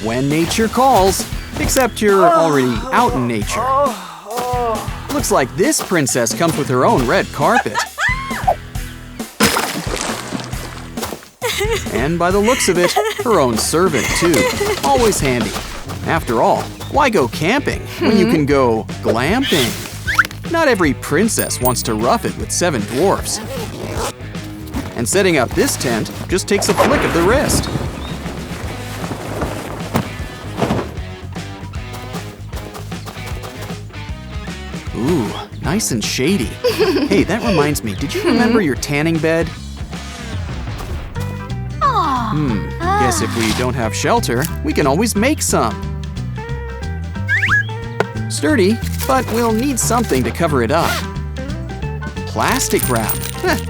When nature calls. Except you're already out in nature. Looks like this princess comes with her own red carpet. And by the looks of it, her own servant too. Always handy. After all, why go camping when you can go glamping? Not every princess wants to rough it with 7 dwarfs. And setting up this tent just takes a flick of the wrist. Ooh, nice and shady. Hey, that reminds me, did you remember your tanning bed? Guess if we don't have shelter, we can always make some. Sturdy, but we'll need something to cover it up. Plastic wrap.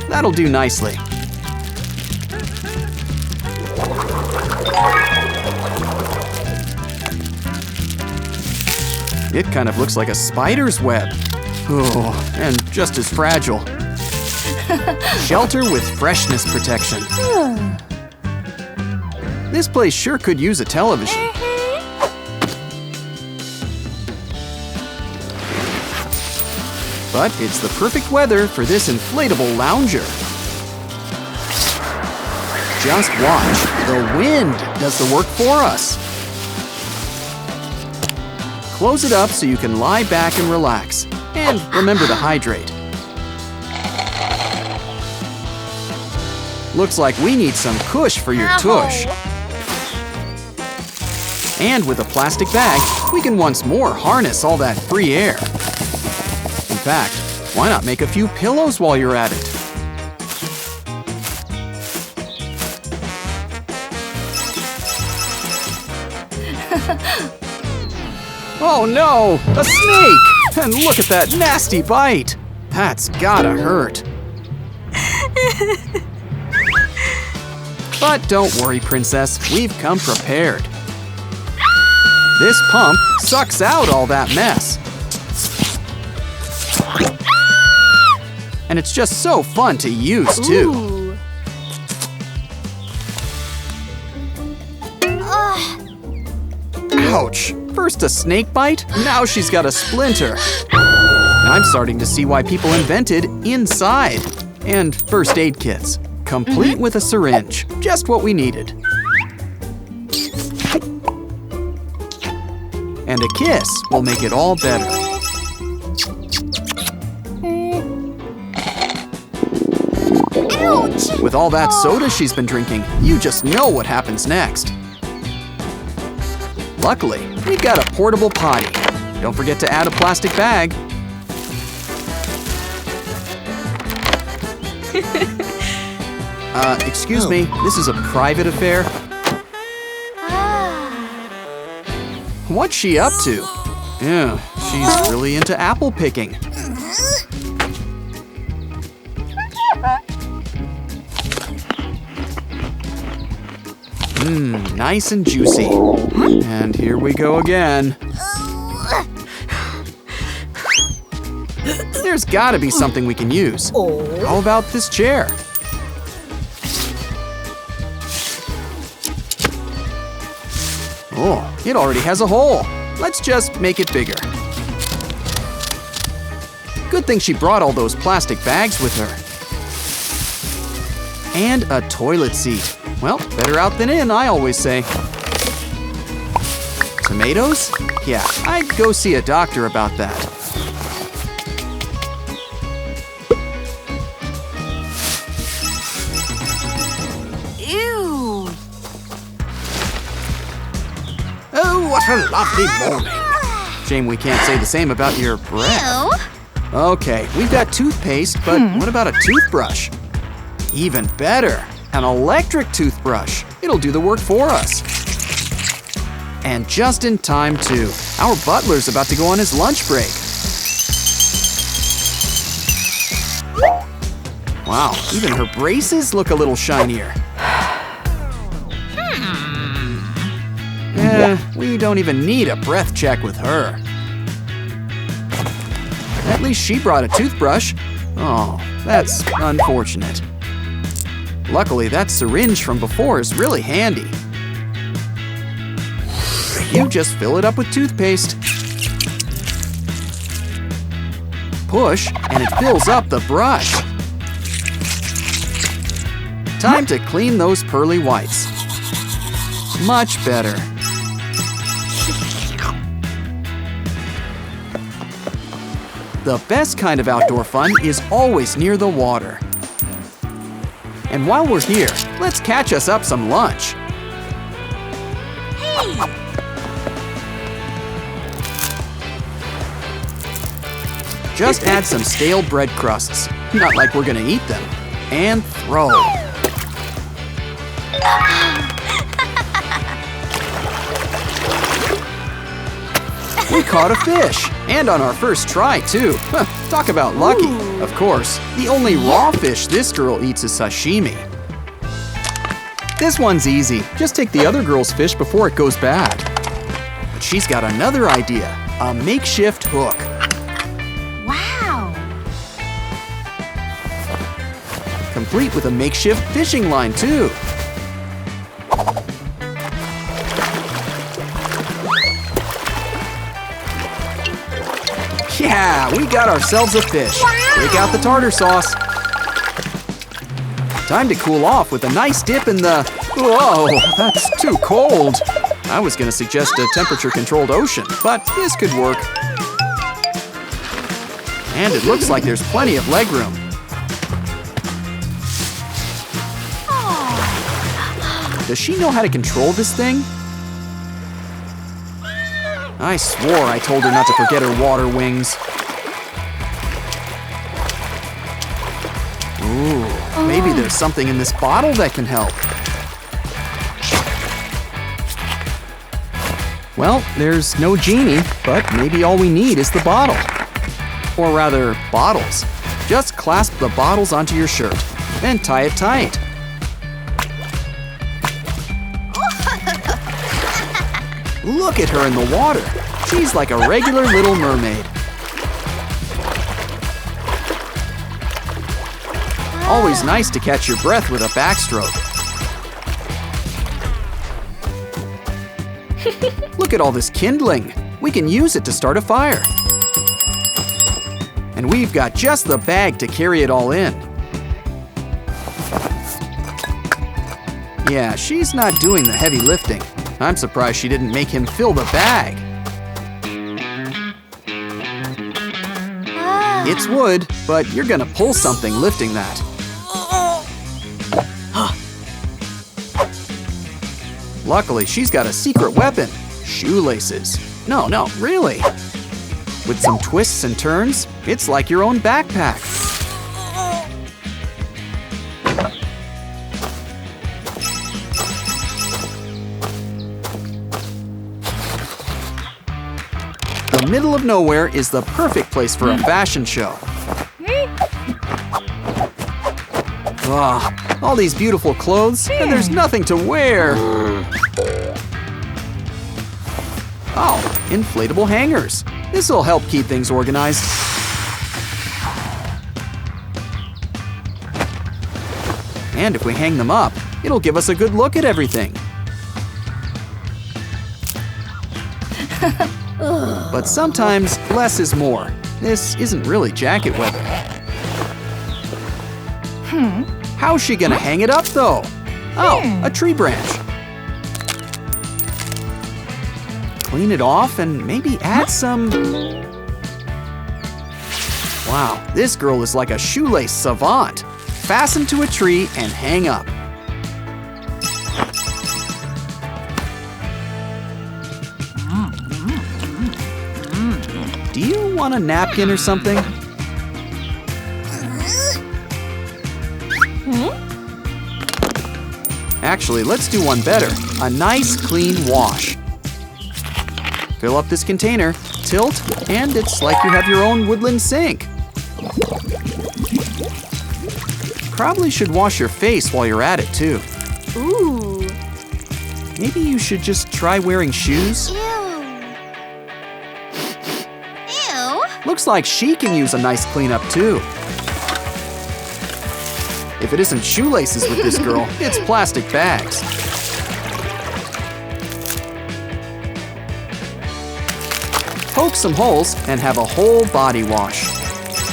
That'll do nicely. It kind of looks like a spider's web. Oh, and just as fragile. Shelter with freshness protection. This place sure could use a television. But it's the perfect weather for this inflatable lounger. Just watch, the wind does the work for us. Close it up so you can lie back and relax. And remember to hydrate. Looks like we need some cush for your tush. And with a plastic bag, we can once more harness all that free air. In fact, why not make a few pillows while you're at it? Oh no, a snake! And look at that nasty bite! That's gotta hurt. But don't worry, princess, we've come prepared. This pump sucks out all that mess. And it's just so fun to use, too. Ouch! First a snake bite, now she's got a splinter. I'm starting to see why people invented inside. And first aid kits, complete with a syringe, just what we needed. And a kiss will make it all better. Ouch! With all that soda she's been drinking, you just know what happens next. Luckily, we've got a portable potty. Don't forget to add a plastic bag. Excuse me, this is a private affair. What's she up to? Yeah, she's really into apple picking. Nice and juicy. And here we go again. There's gotta be something we can use. How about this chair? Oh, it already has a hole. Let's just make it bigger. Good thing she brought all those plastic bags with her. And a toilet seat. Well, better out than in, I always say. Tomatoes? Yeah, I'd go see a doctor about that. Ew! Oh, what a lovely morning. Shame we can't say the same about your breath. Ew! Okay, we've got toothpaste, but what about a toothbrush? Even better, an electric toothbrush. It'll do the work for us. And just in time, too. Our butler's about to go on his lunch break. Wow, even her braces look a little shinier. We don't even need a breath check with her. At least she brought a toothbrush. Oh, that's unfortunate. Luckily, that syringe from before is really handy. You just fill it up with toothpaste. Push, and it fills up the brush. Time to clean those pearly whites. Much better. The best kind of outdoor fun is always near the water. And while we're here, let's catch us up some lunch. Just add some stale bread crusts, not like we're gonna eat them, and throw. We caught a fish, and on our first try, too. Talk about lucky. Of course, the only raw fish this girl eats is sashimi. This one's easy. Just take the other girl's fish before it goes bad. But she's got another idea, a makeshift hook. Wow! Complete with a makeshift fishing line, too. Yeah, we got ourselves a fish. Wow. Break out the tartar sauce. Time to cool off with a nice dip in the… Whoa, that's too cold. I was gonna suggest a temperature-controlled ocean, but this could work. And it looks like there's plenty of legroom. Does she know how to control this thing? I swore I told her not to forget her water wings. Ooh, maybe there's something in this bottle that can help. Well, there's no genie, but maybe all we need is the bottle. Or rather, bottles. Just clasp the bottles onto your shirt, then tie it tight. Look at her in the water. She's like a regular little mermaid. Always nice to catch your breath with a backstroke. Look at all this kindling. We can use it to start a fire. And we've got just the bag to carry it all in. Yeah, she's not doing the heavy lifting. I'm surprised she didn't make him fill the bag. It's wood, but you're gonna pull something lifting that. Luckily, she's got a secret weapon, shoelaces. No, really. With some twists and turns, it's like your own backpack. The middle of nowhere is the perfect place for a fashion show. Ah, all these beautiful clothes, and there's nothing to wear. Oh, inflatable hangers. This'll help keep things organized. And if we hang them up, it'll give us a good look at everything. But sometimes less is more. This isn't really jacket weather. How's she gonna hang it up though? Oh, a tree branch. Clean it off and maybe add some… Wow, this girl is like a shoelace savant. Fasten to a tree and hang up. Do you want a napkin or something? Actually, let's do one better. A nice clean wash. Fill up this container, tilt, and it's like you have your own woodland sink. Probably should wash your face while you're at it, too. Ooh. Maybe you should just try wearing shoes? Ew. Ew. Looks like she can use a nice cleanup, too. If it isn't shoelaces with this girl, it's plastic bags. poke some holes, and have a whole body wash.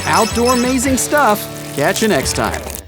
Outdoor amazing stuff. Catch you next time.